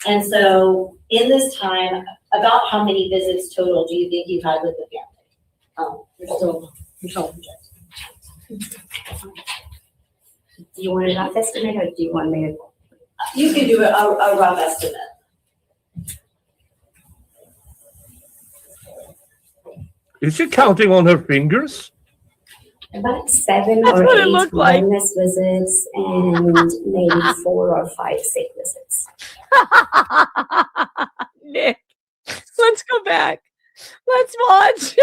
And so in this time, about how many visits total do you think you've had with the family? Do you want a rough estimate or do you want me to? You can do a rough estimate. Is she counting on her fingers? About 7 That's or what it 8 looked like. wellness visits and maybe 4 or 5 sick visits. Nick, let's go back. Let's watch.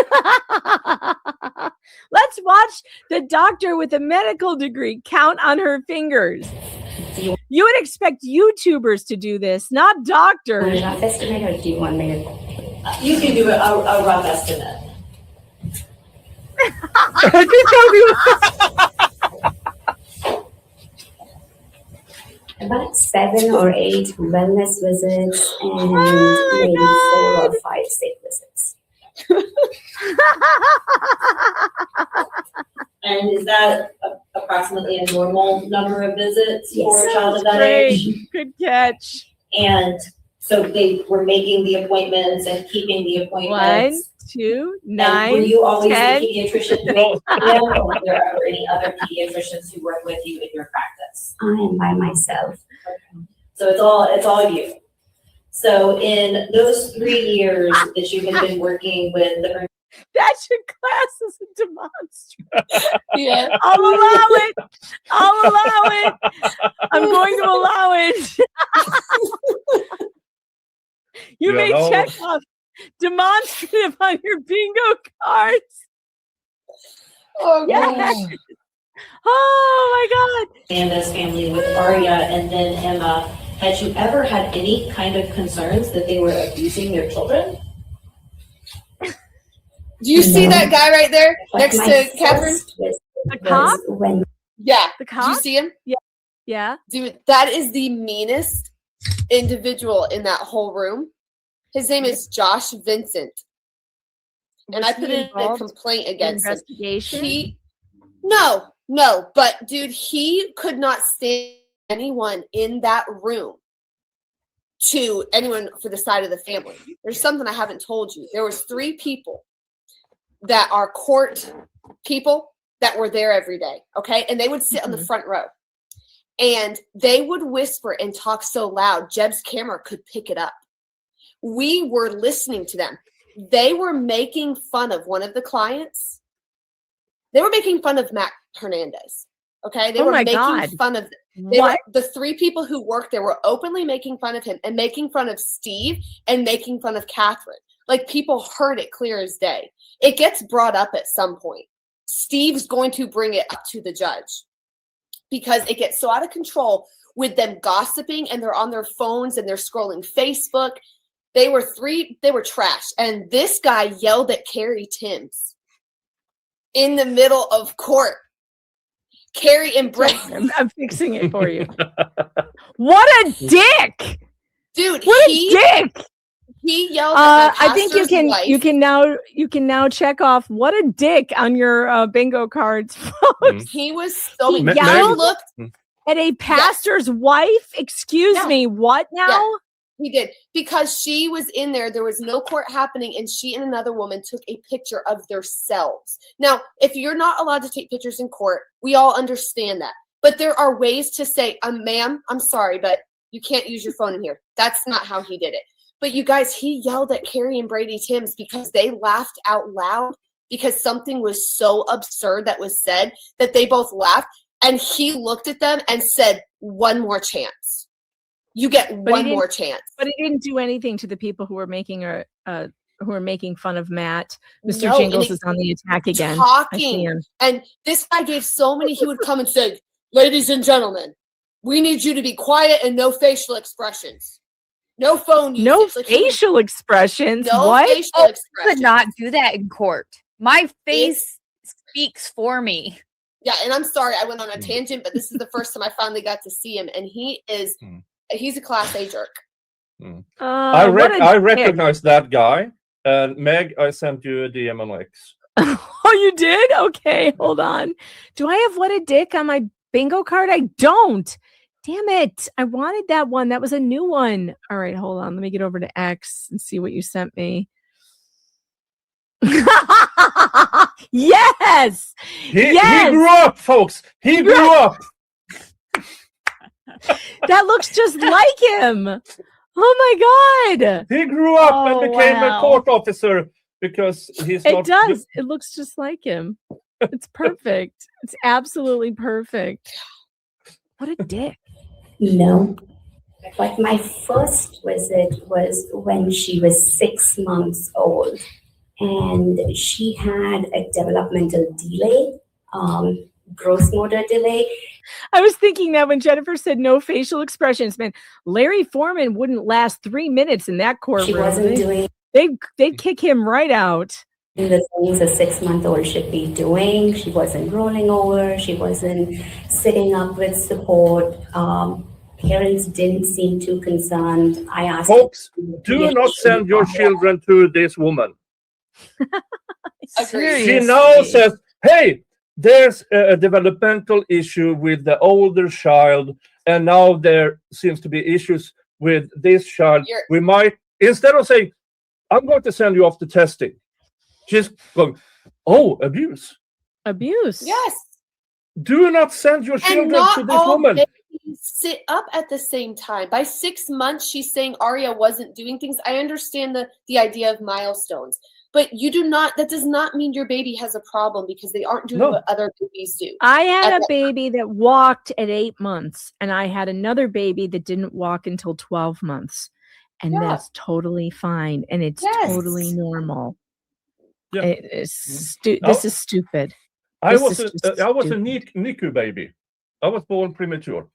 Let's watch the doctor with a medical degree count on her fingers. You would expect YouTubers to do this, not doctors. A rough estimate or do you want me to? You can do a rough estimate. About 7 or 8 wellness visits and maybe 4 or 5 sick visits. And is that approximately a normal number of visits for a child of that Great. age? Good catch. And so they were making the appointments and keeping the 1, appointments. 2, And 9, were you always 10. the pediatrician doing them, or were there ever any other pediatricians who work with you in your practice? I am by myself. So it's all you. So in those 3 years that you have been working with the That's your class as a demonstrator. Yeah. I'll allow it. I'll allow it. I'm going to allow it. You may check off demonstrative on your bingo cards. Oh, Yes. gosh. Oh my God. Hernandez family with Arya and then Emma, had you ever had any kind of concerns that they were abusing their children? Do you see that guy right there But next my to Catherine? first visit The cop? was when Yeah. The Do you cop? see him? Yeah. Dude, that is the meanest individual in that whole room. His name is Josh Vincent. And I Was put he in a involved complaint in against him. investigation? No, but dude, he could not stand anyone in that room to anyone for the side of the family. There's something I haven't told you. There was 3 people that are court people that were there every day, okay? And they would sit on the front row. And they would whisper and talk so loud, Jeb's camera could pick it up. We were listening to them. They were making fun of one of the clients. They were making fun of Matt Hernandez. Okay. They Oh were my making God. fun of What? the 3 people who worked there were openly making fun of him and making fun of Steve and making fun of Catherine. Like, people heard it clear as day. It gets brought up at some point. Steve's going to bring it up to the judge because it gets so out of control with them gossiping and they're on their phones and they're scrolling Facebook. They were trash. And this guy yelled at Carrie Timms in the middle of court. Carrie and Brett. I'm fixing it for you. What a dick! Dude, What a dick! He yelled at my I think you can now check off what a dick on your bingo cards. He was so He mean. yelled Looked at a pastor's wife. Excuse me, what now? Yeah. He did, because she was in there. There was no court happening, and she and another woman took a picture of themselves. Now, if you're not allowed to take pictures in court, we all understand that. But there are ways to say, ma'am, I'm sorry, but you can't use your phone in here. That's not how he did it. But you guys, he yelled at Carrie and Brady Timms because they laughed out loud because something was so absurd that was said that they both laughed. And he looked at them and said, "One more chance. You get one more chance." But it didn't do anything to the people who were making fun of Matt. Mr. No, Jingles is on the attack again. Talking. And this guy gave so many, he would come and say, "Ladies and gentlemen, we need you to be quiet and no facial expressions. No phone usage." No facial expressions. No What? facial expressions. Could not do that in court. My face speaks for me. Yeah, and I'm sorry I went on a tangent, but this is the first time I finally got to see him, and he's a class A jerk. I recognize that guy. And Meg, I sent you a DM on X. Oh, you did? Okay, hold on. Do I have what a dick on my bingo card? I don't. Damn it. I wanted that one. That was a new one. All right, hold on. Let me get over to X and see what you sent me. Yes. He Yes. grew up, folks. He grew up. That looks just like him. Oh my God. He grew up Oh, and became wow. a court officer because he's It not. does. It looks just like him. It's perfect. It's absolutely perfect. What a dick. No. But my first visit was when she was 6 months old, and she had a developmental delay, gross motor delay. I was thinking that when Jennifer said no facial expressions, man, Larry Foreman wouldn't last 3 minutes in that She courtroom. wasn't doing They'd kick him right out. the things a 6-month-old should be doing. She wasn't rolling over. She wasn't sitting up with support. Parents didn't seem too concerned. I asked Folks, do not send your children to this woman. She now says, hey, there's a developmental issue with the older child, and now there seems to be issues with this child. We might, instead of saying, I'm going to send you off to testing, she's going, oh, abuse. Abuse. Yes. Do not send your And children not to this all woman. babies sit up at the same time. By 6 months, she's saying Arya wasn't doing things. I understand the idea of milestones, but that does not mean your baby has a problem because they aren't doing what other babies do. I had a baby that walked at 8 months, and I had another baby that didn't walk until 12 months. And that's totally fine. And it's totally normal. Yeah. This is stupid. I was a NICU baby. I was born premature.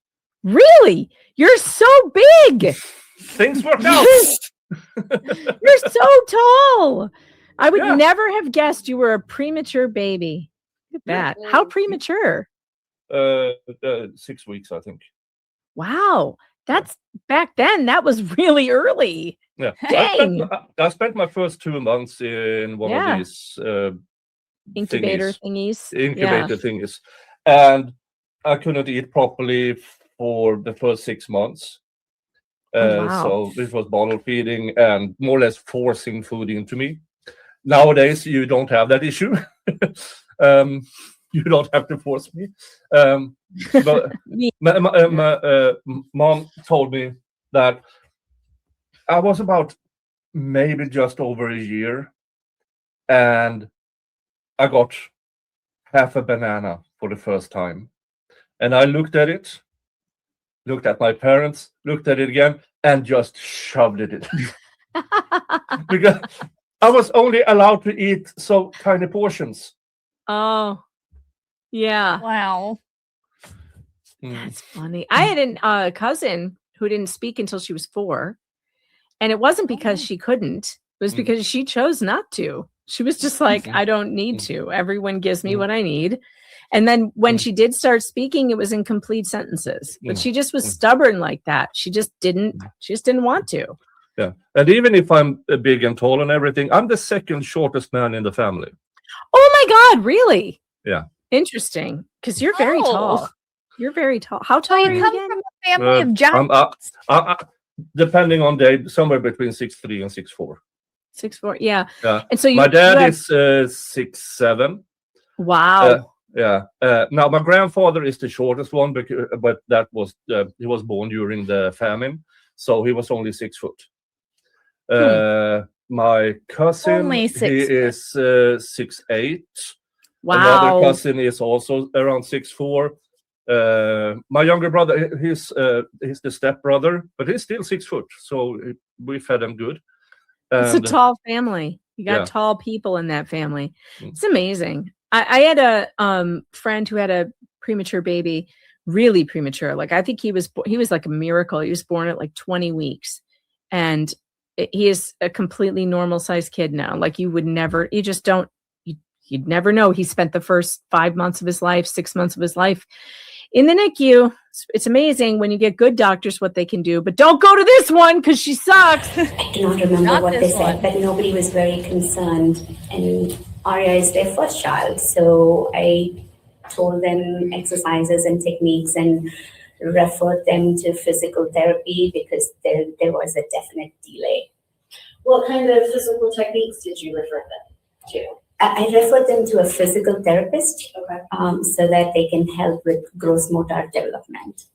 Really? You're so big. Things work out. You're so tall. I would never have guessed you were a premature baby. Look at that. How premature? 6 weeks, I think. Wow. That's back then. That was really early. Yeah. Dang. I spent my first 2 months in one of these incubator thingies. Incubator thingies. And I couldn't eat properly for the first 6 months. So this was bottle feeding and more or less forcing food into me. Nowadays, you don't have that issue. You don't have to force me. But my mom told me that I was about maybe just over a year, and I got half a banana for the first time. And I looked at it, looked at my parents, looked at it again, and just shoved it in. Because I was only allowed to eat so tiny portions. Oh, yeah. Wow. That's funny. I had a cousin who didn't speak until she was 4. And it wasn't because she couldn't. It was because she chose not to. She was just like, I don't need to. Everyone gives me what I need. And then when she did start speaking, it was in complete sentences. But she just was stubborn like that. She just didn't want to. Yeah. And even if I'm big and tall and everything, I'm the second shortest man in the family. Oh my God, really? Yeah. Interesting. Because you're very tall. You're very tall. How tall are you come again? from a family of giants. Depending on day, somewhere between 6'3" and 6'4". 6'4", yeah. And so my dad is 6'7". Wow. Now my grandfather is the shortest one, but that was he was born during the famine, so he was only 6 foot. My cousin, he is 6'8". Wow. Another cousin is also around 6'4". My younger brother, he's the stepbrother, but he's still 6 foot, so we fed him good. It's a tall family. You got tall people in that family. It's amazing. I had a friend who had a premature baby, really premature. Like I think he was like a miracle. He was born at like 20 weeks, and he is a completely normal sized kid now. Like you'd never know. He spent the first 5 months of his life, 6 months of his life in the NICU. It's amazing when you get good doctors what they can do, but don't go to this one because she sucks. I do not remember what they said, but nobody was very concerned. And Arya is their first child, so I told them exercises and techniques and referred them to physical therapy because there was a definite delay. What kind of physical techniques did you refer them to? I referred them to a physical therapist Okay. so that they can help with gross motor development.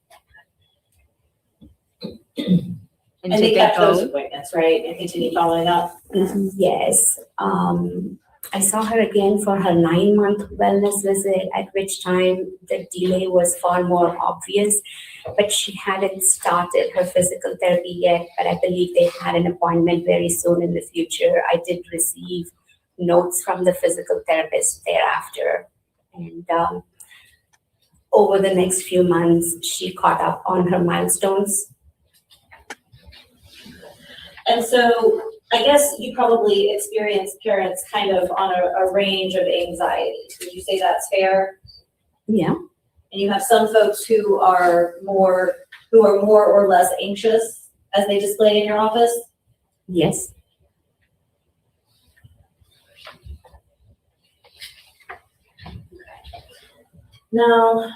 And And they did they kept those go? appointments, right? And continue following up? Yes. I saw her again for her 9-month wellness visit, at which time the delay was far more obvious, but she hadn't started her physical therapy yet, but I believe they had an appointment very soon in the future. I did receive notes from the physical therapist thereafter. And over the next few months, she caught up on her milestones. And so I guess you probably experienced parents kind of on a range of anxieties. Would you say that's fair? Yeah. And you have some folks who are more or less anxious as they display in your office? Yes. Now,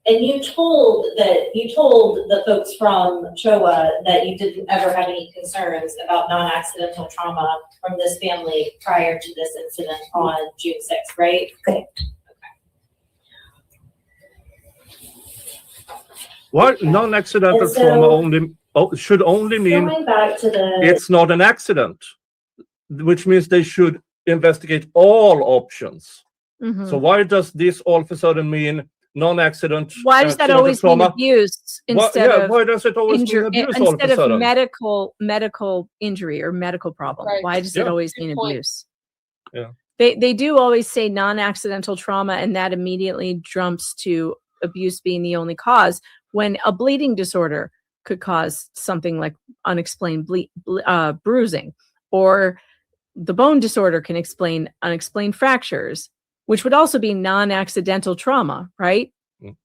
and you told the folks from CHOA that you didn't ever have any concerns about non-accidental trauma from this family prior to this incident on June 6th, right? Correct. What non-accidental And so- trauma should only mean Going back to the, it's not an accident, which means they should investigate all options. Mhm. So why does this all of a sudden mean non-accident? Why does that accidental always mean trauma? abuse instead of Why does it always mean injury, abuse all of a instead of sudden? medical injury or medical problem? Right. Why does Yeah. it always Good mean point. abuse? Yeah. They do always say non-accidental trauma, and that immediately jumps to abuse being the only cause, when a bleeding disorder could cause something like unexplained bruising, or the bone disorder can explain unexplained fractures, which would also be non-accidental trauma, right? Mm.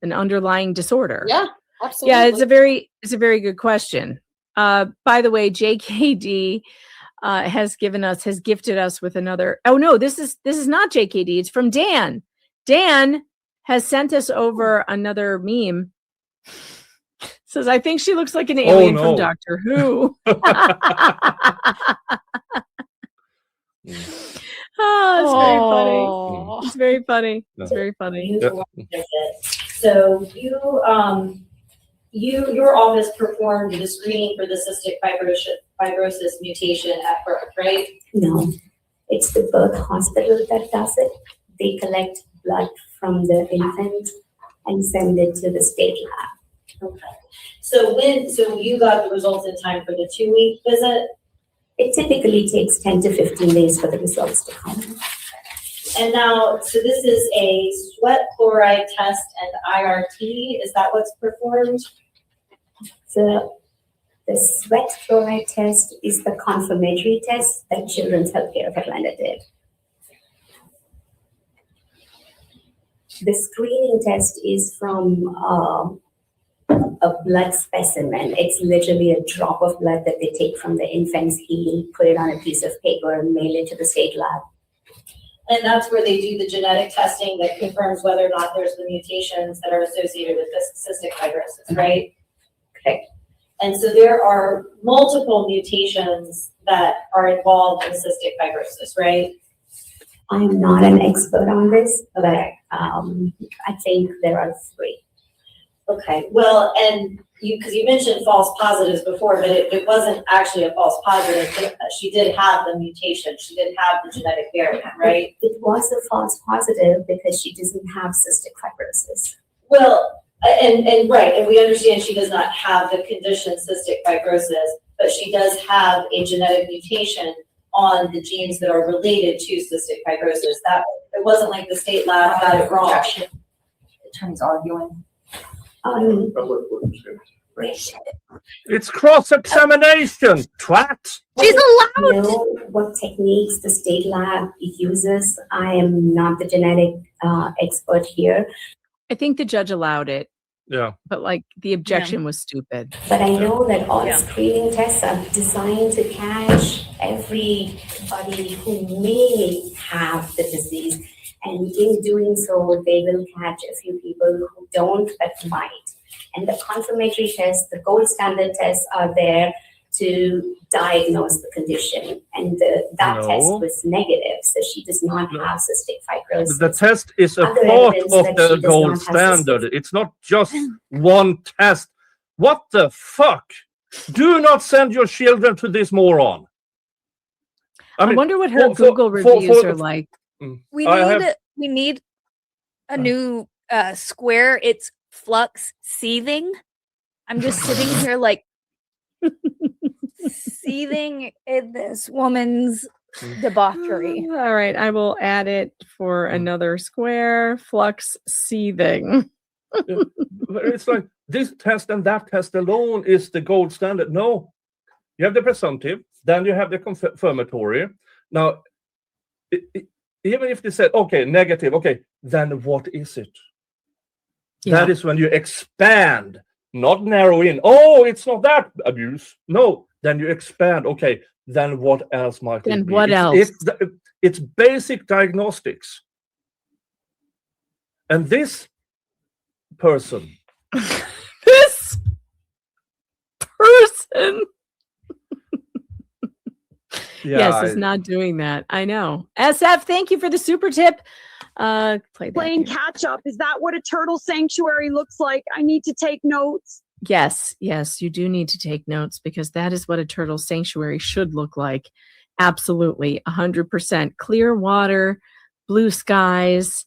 An underlying disorder. Yeah, absolutely. Yeah, it's a very good question. By the way, JKD has gifted us with another. Oh no, this is not JKD. It's from Dan. Dan has sent us over another meme. Says, I think she looks like an alien from no. Doctor Who. Oh, it's very funny. It's very funny. It's very funny. so your office performed the screening for the cystic fibrosis mutation at birth, right? No, it's the birth hospital that does it. They collect blood from the infant and send it to the state lab. Okay. So you got the results in time for the 2-week visit? It typically takes 10 to 15 days for the results to come. And now, so this is a sweat chloride test and IRT. Is that what's performed? The sweat chloride test is the confirmatory test that Children's Healthcare of Atlanta did. The screening test is from a blood specimen. It's literally a drop of blood that they take from the infant's heel, put it on a piece of paper, and mail it to the state lab. And that's where they do the genetic testing that confirms whether or not there's the mutations that are associated with this cystic fibrosis, right? Correct. And so there are multiple mutations that are involved in cystic fibrosis, right? I'm not an expert on this, but I think there are 3. Okay, well, and because you mentioned false positives before, but it wasn't actually a false positive. She did have the mutation. She did have the genetic variant, right? It was a false positive because she doesn't have cystic fibrosis. Well, and right, and we understand she does not have the condition cystic fibrosis, but she does have a genetic mutation on the genes that are related to cystic fibrosis. That it wasn't like the state lab got it wrong. Attorney's arguing. It's cross-examination, twat. She's allowed. I know what techniques the state lab uses. I am not the genetic expert here, I think the judge allowed it, Yeah. but like the objection was stupid. but I know that all Yeah. screening tests are designed to catch everybody who may have the disease. And in doing so, they will catch a few people who don't but might. And the confirmatory tests, the gold standard tests are there to diagnose the condition. And that No. test was negative, so she does not No. have cystic fibrosis. The test is a Other part evidence of that the she does gold not have standard. It's not just one test. What the fuck? Do not send your children to this moron. I mean, wonder what her for- Google for- reviews for- are like. We need a new square. It's flux seething. I'm just sitting here like seething in this woman's debauchery. All right, I will add it for another square. Flux seething. It's like this test and that test alone is the gold standard. No, you have the presumptive, then you have the confirmatory. Now, even if they said, okay, negative, okay, then what is it? That is when you expand, not narrow in. Oh, it's not that abuse. No, then you expand. Okay, then what else might Then it be? what else? It's basic diagnostics. And this person. This person. Yes, is not doing that. I know. SF, thank you for the super tip. Play that Playing here. catch up. Is that what a turtle sanctuary looks like? I need to take notes. Yes, you do need to take notes because that is what a turtle sanctuary should look like. Absolutely, 100%. Clear water, blue skies,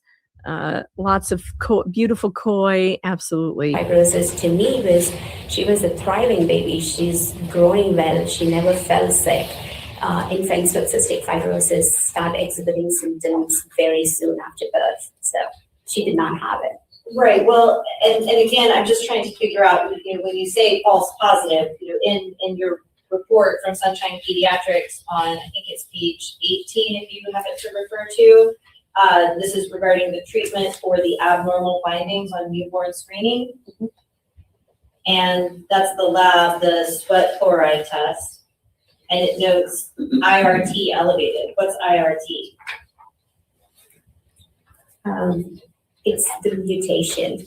lots of beautiful koi. Absolutely. Fibrosis to me was, she was a thriving baby. She's growing well. She never fell sick. Infants with cystic fibrosis start exhibiting symptoms very soon after birth. So she did not have it. Right, well, and again, I'm just trying to figure out, when you say false positive, in your report from Sunshine Pediatrics on, I think it's page 18, if you have it to refer to, this is regarding the treatment for the abnormal findings on newborn screening. And that's the lab, the sweat chloride test. And it notes IRT elevated. What's IRT? It's the mutation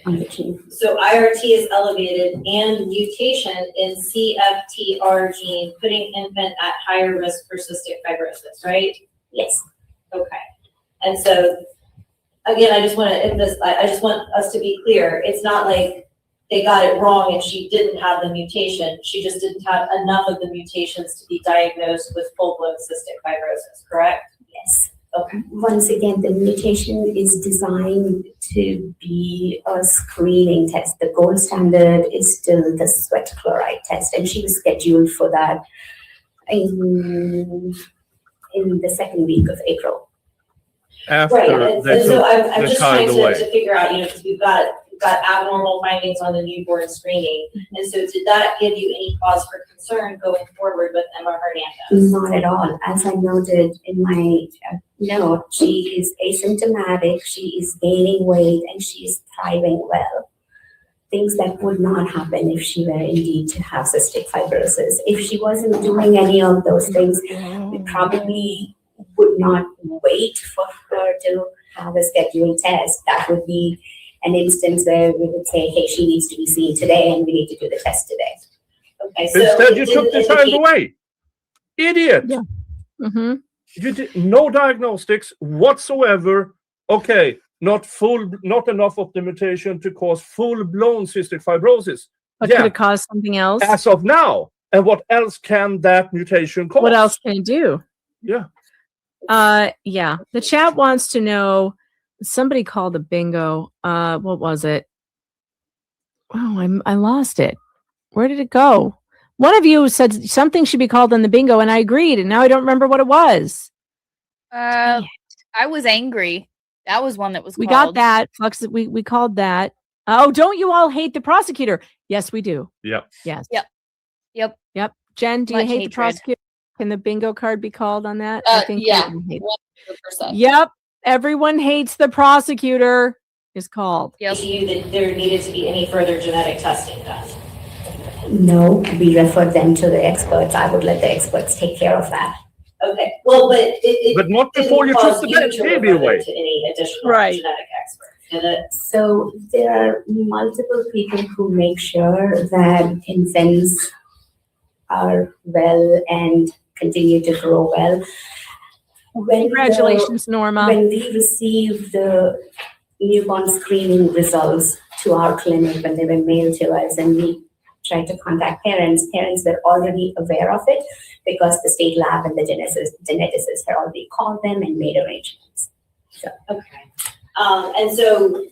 on the gene. So IRT is elevated and mutation in CFTR gene, putting infant at higher risk for cystic fibrosis, right? Yes. Okay. And so, again, I just want us to be clear. It's not like they got it wrong and she didn't have the mutation. She just didn't have enough of the mutations to be diagnosed with full-blown cystic fibrosis, correct? Yes. Okay. Once again, the mutation is designed to be a screening test. The gold standard is still the sweat chloride test, and she was scheduled for that in the second week of April. After Right, and they so took I'm the just trying child to away. figure out, because we've got abnormal findings on the newborn screening. And so did that give you any cause for concern going forward with Emma Hernandez? Not at all. As I noted in my note, she is asymptomatic, she is gaining weight, and she is thriving well. Things that would not happen if she were indeed to have cystic fibrosis. If she wasn't doing any of those things, we probably would not wait for her to have a scheduled test. That would be an instance where we would say, hey, she needs to be seen today and we need to do the test today. Okay, so Instead, you took the child away. Idiot. Yeah. Mm-hmm. You did no diagnostics whatsoever. Okay, not enough of the mutation to cause full-blown cystic fibrosis. But Yeah. could it cause something else? As of now. And what else can that mutation cause? What else can it do? Yeah. Yeah. The chat wants to know. Somebody called a bingo. What was it? Oh, I lost it. Where did it go? One of you said something should be called on the bingo, and I agreed, and now I don't remember what it was. I was angry. That was one that was We called. got that. Flux, we called that. Oh, don't you all hate the prosecutor? Yes, we do. Yep. Yes. Yep. Yep. Jen, do you Much hate the hatred. prosecutor? Can the bingo card be called on that? Yeah. everyone hates- 100%. Yep. Everyone hates the prosecutor is called. Yep. To you that there needed to be any further genetic testing done? No, we refer them to the experts. I would let the experts take care of that. Okay, well, but it But not didn't before you cause took the you to baby refer away. to any additional Right. genetic experts. get it? So there are multiple people who make sure that infants are well and continue to grow well. Congratulations, Norma. When we receive the newborn screening results to our clinic, when they were mailed to us, and we tried to contact parents were already aware of it because the state lab and the geneticists had already called them and made arrangements. So. Okay. And so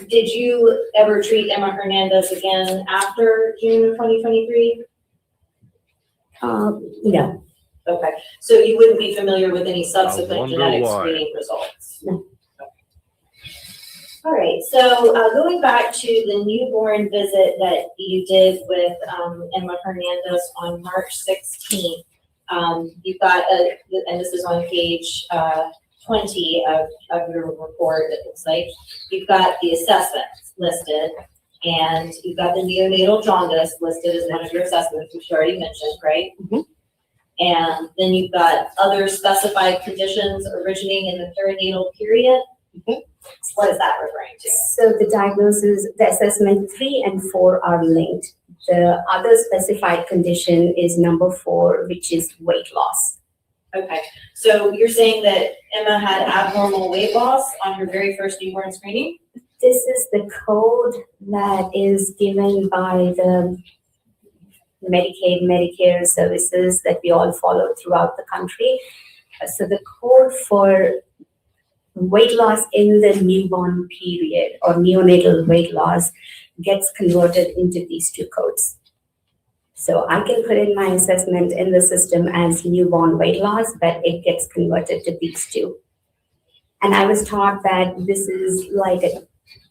did you ever treat Emma Hernandez again after June of 2023? No. Okay. So you wouldn't be familiar with any subsequent wonder genetic why. screening results? No. All right, so going back to the newborn visit that you did with Emma Hernandez on March 16th, you've got, and this is on page 20 of your report, it looks like, you've got the assessments listed, and you've got the neonatal jaundice listed as one of your assessments, which you already mentioned, right? Mhm. And then you've got other specified conditions originating in the perinatal period. Mhm. What is that referring to? So the diagnosis, the assessment 3 and 4 are linked. The other specified condition is number 4, which is weight loss. Okay, so you're saying that Emma had abnormal weight loss on her very first newborn screening? This is the code that is given by the Medicaid, Medicare services that we all follow throughout the country. So the code for weight loss in the newborn period or neonatal weight loss gets converted into these two codes. So I can put in my assessment in the system as newborn weight loss, but it gets converted to these two. And I was taught that this is like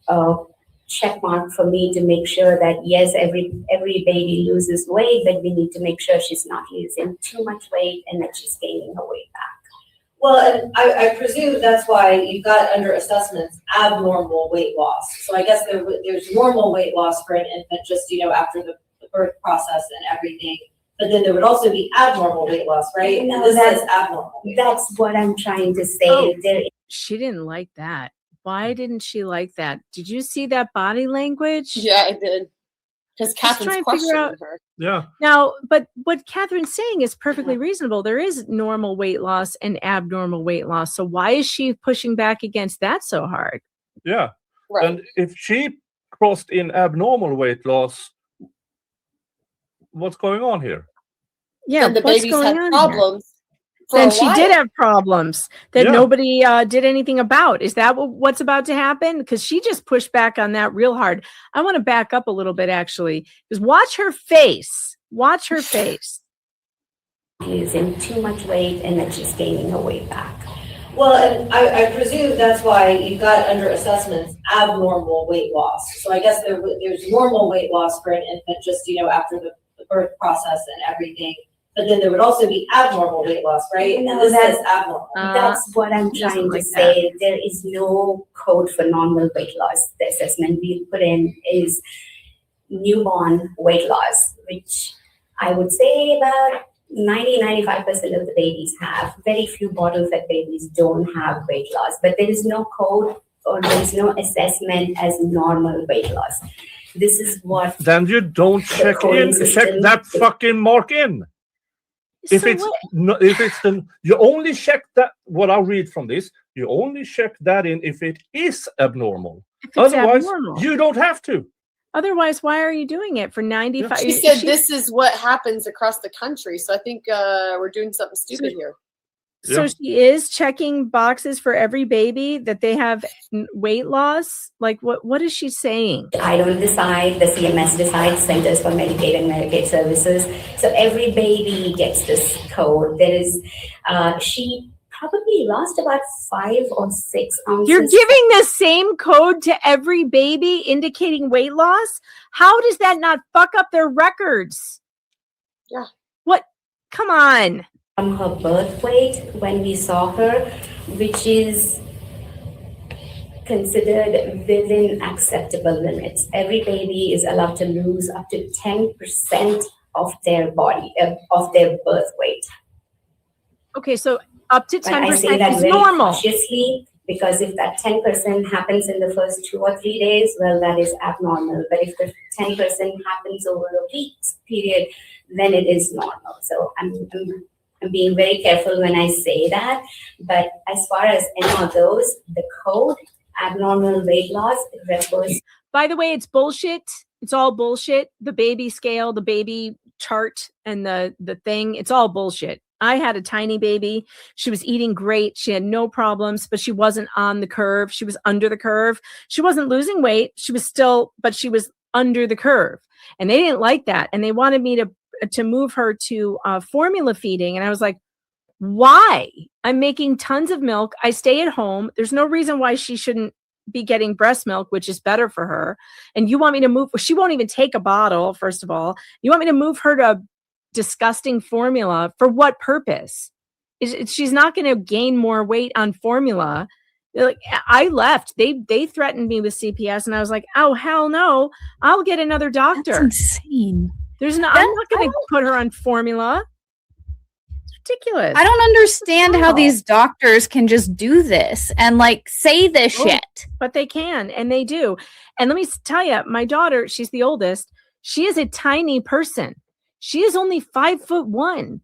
a check mark for me to make sure that yes, every baby loses weight, but we need to make sure she's not losing too much weight and that she's gaining her weight back. Well, and I presume that's why you got under assessments abnormal weight loss. So I guess there's normal weight loss for an infant just, after the birth process and everything. But then there would also be abnormal weight loss, right? No, And this is abnormal. That's what I'm trying to say. Oh. There She didn't like that. Why didn't she like that? Did you see that body language? Yeah, I did. Because trying Catherine's to figure questioning out- her. Yeah. Now, but what Catherine's saying is perfectly reasonable. There is normal weight loss and abnormal weight loss. So why is she pushing back against that so hard? Yeah. Right. And if she crossed in abnormal weight loss, what's going on here? Yeah, and the what's babies going had on here? problems. for Then a she while. did have problems that Yeah. nobody did anything about. Is that what's about to happen? Because she just pushed back on that real hard. I want to back up a little bit, actually, because watch her face. Watch her face. losing too much weight and that she's gaining her weight back. Well, and I presume that's why you got under assessments abnormal weight loss. So I guess there's normal weight loss for an infant just, after the birth process and everything. But then there would also be abnormal weight loss, right? No, And this that's- is abnormal. That's what I'm doesn't trying to like say. There is no code for normal weight loss. The assessment we put in is newborn weight loss, which I would say about 90-95% of the babies have. Very few bottle-fed babies don't have weight loss, but there is no code or there is no assessment as normal weight loss. This is what Then you don't check coding in, check system that is- fucking mark in. If So it's what- no, if it's the you only check that what I'll read from this, you only check that in if it is abnormal. if it's Otherwise, abnormal. you don't have to. Otherwise, why are you doing it for 95? She said this is what happens across the country. So I think we're doing something stupid here. So Yeah. she is checking boxes for every baby that they have weight loss. Like, what is she saying? I don't decide, the CMS decides, Centers for Medicaid and Medicaid Services. So every baby gets this code. There is, she probably lost about 5 or 6 ounces. You're giving the same code to every baby indicating weight loss? How does that not fuck up their records? Yeah. What? Come on. From her birth weight when we saw her, which is considered within acceptable limits. Every baby is allowed to lose up to 10% of their body, of their birth weight. Okay, so up to But I say 10% that is very normal. cautiously Because if that 10% happens in the first 2 or 3 days, well, that is abnormal. But if the 10% happens over a week's period, then it is normal. So I'm being very careful when I say that. But as far as any of those, the code, abnormal weight loss, it refers. By the way, it's bullshit. It's all bullshit. The baby scale, the baby chart, and the thing, it's all bullshit. I had a tiny baby. She was eating great. She had no problems, but she wasn't on the curve. She was under the curve. She wasn't losing weight. She was under the curve. And they didn't like that. And they wanted me to move her to formula feeding. And I was like, why? I'm making tons of milk. I stay at home. There's no reason why she shouldn't be getting breast milk, which is better for her. And you want me to move? She won't even take a bottle, first of all. You want me to move her to disgusting formula? For what purpose? She's not going to gain more weight on formula. Like, I left. They threatened me with CPS, and I was like, oh hell no! I'll get another doctor. That's insane. I'm not going to put her on formula. It's ridiculous. I don't understand how these doctors can just do this and like say this shit. But they can, and they do. And let me tell you, my daughter, she's the oldest. She is a tiny person. She is only 5'1".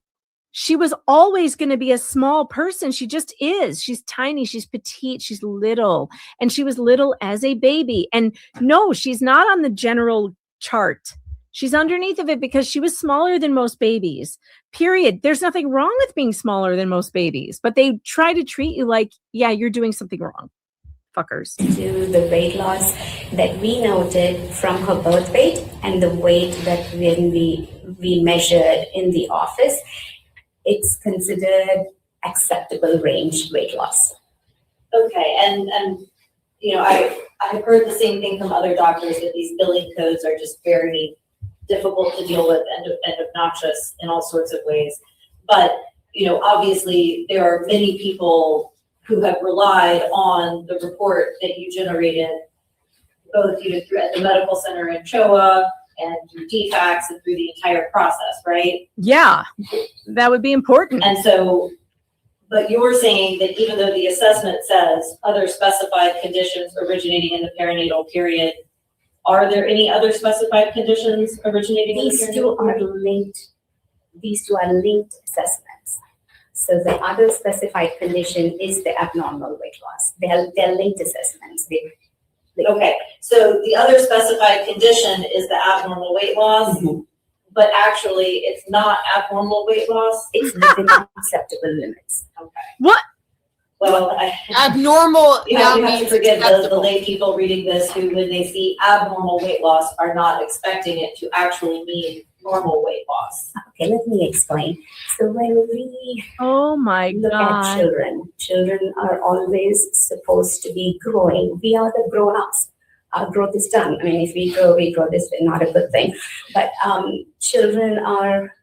She was always going to be a small person. She just is. She's tiny. She's petite. She's little. And she was little as a baby. And no, she's not on the general chart. She's underneath of it because she was smaller than most babies. Period. There's nothing wrong with being smaller than most babies, but they try to treat you like, yeah, you're doing something wrong. Fuckers. To the weight loss that we noted from her birth weight and the weight that when we measured in the office, it's considered acceptable range weight loss. Okay, and I've heard the same thing from other doctors that these billing codes are just very difficult to deal with and obnoxious in all sorts of ways. But obviously there are many people who have relied on the report that you generated, both through at the medical center in CHOA and through DFACS and through the entire process, right? Yeah, that would be important. And so, but you're saying that even though the assessment says other specified conditions originating in the perinatal period, are there any other specified conditions originating in the perinatal period? These two are linked assessments. So the other specified condition is the abnormal weight loss. They're linked assessments. Okay, so the other specified condition is the abnormal weight loss, but actually it's not abnormal weight loss. It's within acceptable limits. Okay. What? Well, Abnormal now we have to means forgive the acceptable. lay people reading this who, when they see abnormal weight loss, are not expecting it to actually mean normal weight loss. Okay, let me explain. So when we Oh my look at God. children are always supposed to be growing. We are the grown-ups. Our growth is done. I mean, if we grow, this is not a good thing. But children are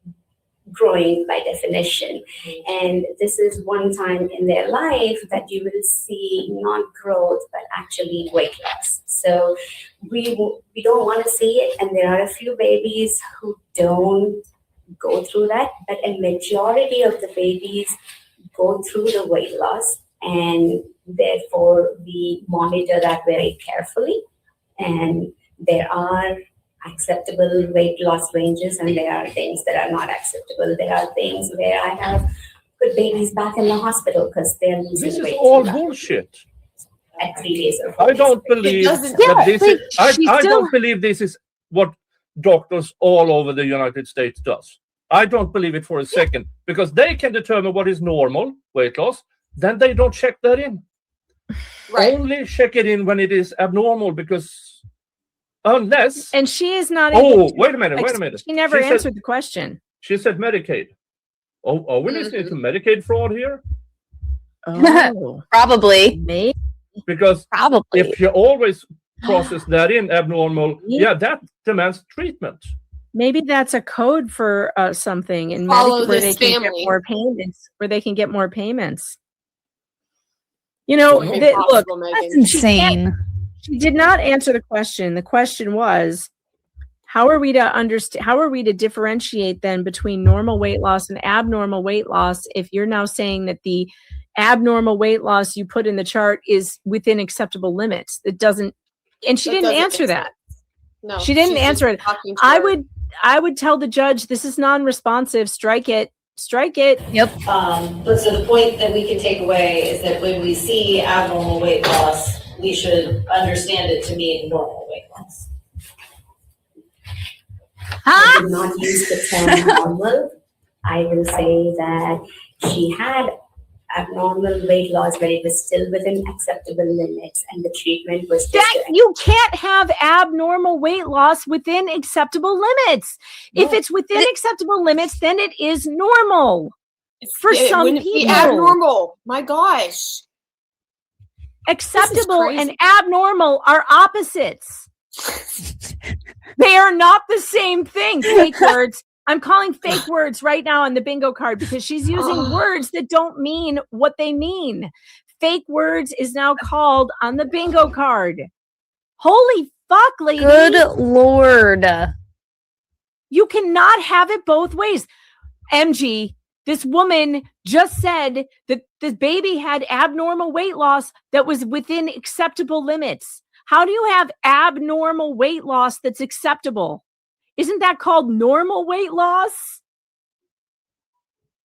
growing by definition. And this is one time in their life that you will see not growth, but actually weight loss. So we don't want to see it. And there are a few babies who don't go through that, but a majority of the babies go through the weight loss. And therefore we monitor that very carefully. And there are acceptable weight loss ranges, and there are things that are not acceptable. There are things where I have put babies back in the hospital because they're losing This is weight all too rapidly bullshit. at 3 days or 4 I days. don't believe doesn't- that this is. I she's I still- don't believe this is what doctors all over the United States does. I don't believe it for a second, because they can determine what is normal weight loss. Then they don't check that in. Right. Only check it in when it is abnormal, because unless. And she is not Oh, able to, wait a minute. She never She said- answered the question. She said Medicaid. Oh, are we listening to Medicaid fraud here? Oh, Probably. maybe. Because Probably. if you always process that in abnormal, yeah, that demands treatment. Maybe that's a code for something in Follow where they this can get family. more payments. Where they can get more payments. You know, Very look, Possible, Megan. That's insane. she did not answer the question. The question was, how are we to understand? How are we to differentiate then between normal weight loss and abnormal weight loss? If you're now saying that the abnormal weight loss you put in the chart is within acceptable limits. It doesn't, and she That didn't doesn't answer make that. No, She didn't she's just answer it. talking to I her. would tell the judge, this is non-responsive. Strike it. Strike it. But so the point that we can take away is that when we see abnormal weight loss, we should understand it to mean normal weight loss. I would not use the term normal. I will say that she had abnormal weight loss, but it was still within acceptable limits, and the treatment was just That you can't have abnormal weight loss within acceptable limits. If it's within acceptable limits, then it is normal. For It some wouldn't be people. abnormal. My gosh. Acceptable and crazy. abnormal are opposites. They are not the same thing. Fake words. I'm calling fake words right now on the bingo card because she's using words that don't mean what they mean. Fake words is now called on the bingo card. Holy fuck, lady. Good Lord. You cannot have it both ways. MG, this woman just said that the baby had abnormal weight loss that was within acceptable limits. How do you have abnormal weight loss that's acceptable? Isn't that called normal weight loss?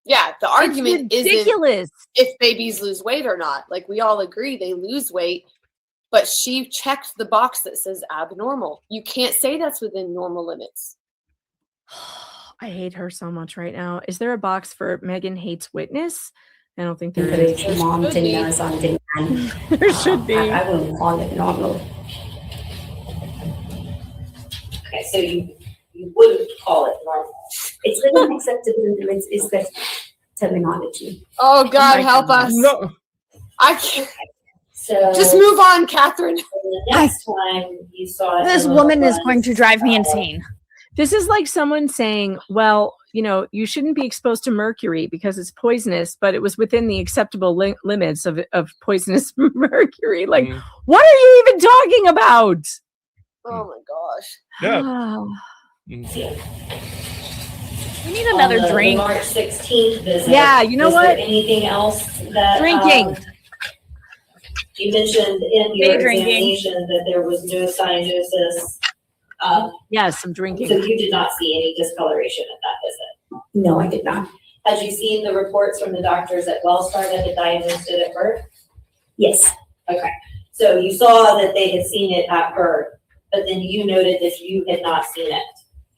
Yeah, the argument It's isn't ridiculous. if babies lose weight or not. Like, we all agree they lose weight, but she checked the box that says abnormal. You can't say that's within normal limits. I hate her so much right now. Is there a box for Megan hates witness? I don't think there is. encourage mom Should be. dinners on demand. There should be. I wouldn't call it normal. Okay, so you wouldn't call it normal. It's within acceptable limits is the terminology. Oh, God, my help us. No, I can't. So Just move on, Catherine. the next time you saw it, This it woman is was, going to drive me insane. This is like someone saying, well, you know, you shouldn't be exposed to mercury because it's poisonous, but it was within the acceptable limits of poisonous mercury. Like, what are you even talking about? Oh, my gosh. yeah. We need another on the drink. March 16th visit. Yeah, you know was what? there anything else that Drinking. You mentioned in your Day drinking. examination that there was no cyanosis. Yes, I'm So drinking. you did not see any discoloration at that visit. No, I did not. Had you seen the reports from the doctors at Wellstar that had diagnosed it at birth? Yes, Okay, so you saw that they had seen it at birth, but then you noted that you had not seen it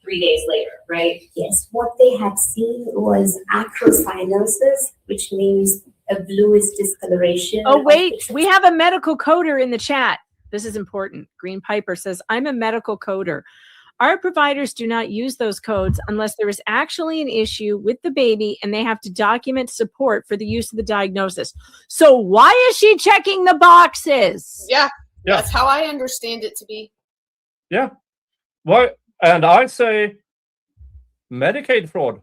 3 days later, right? yes. What they had seen was acrocyanosis, which means a bluish discoloration. Oh, of wait, the- we have a medical coder in the chat. This is important. Green Piper says, I'm a medical coder. Our providers do not use those codes unless there is actually an issue with the baby and they have to document support for the use of the diagnosis. So why is she checking the boxes? Yeah, Yeah. that's how I understand it to be. Yeah. Why? And I say Medicaid fraud.